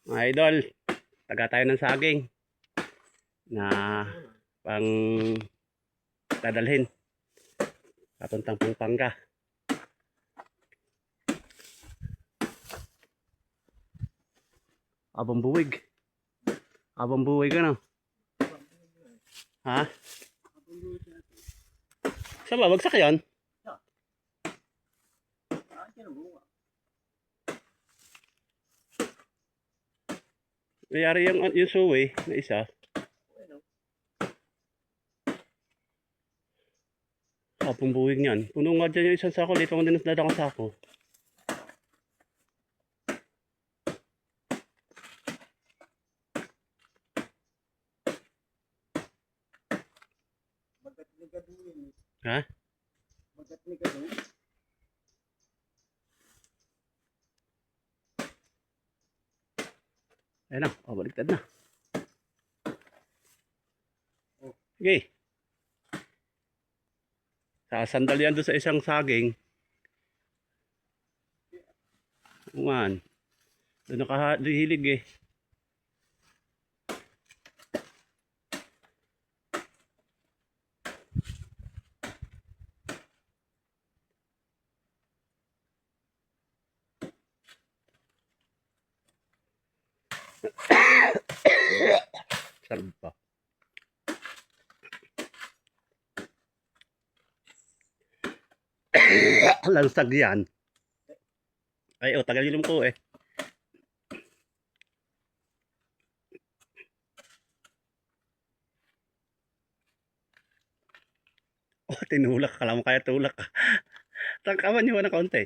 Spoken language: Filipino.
Mga idol, taga tayo ng saging na pang dadalhin papuntang Pampanga. Abang buwig. Abang buwig ano? Ha? Saan ba? Bagsak yan? Mayari yung suwi na isa. Abang buwig niyan. Puno nga dyan yung isang sako. Dito ko din nadadang sako. Ha? Ayan na. O, baliktad na. Okay. Sasandal yan doon sa isang saging. Uman. Doon nakahilig eh. Sarap pa. Lansag yan. Ay, oh, tagal yung ko eh. Oh, tinulak. Kala mo kaya tulak ka. Tangkaman nyo na kaunti.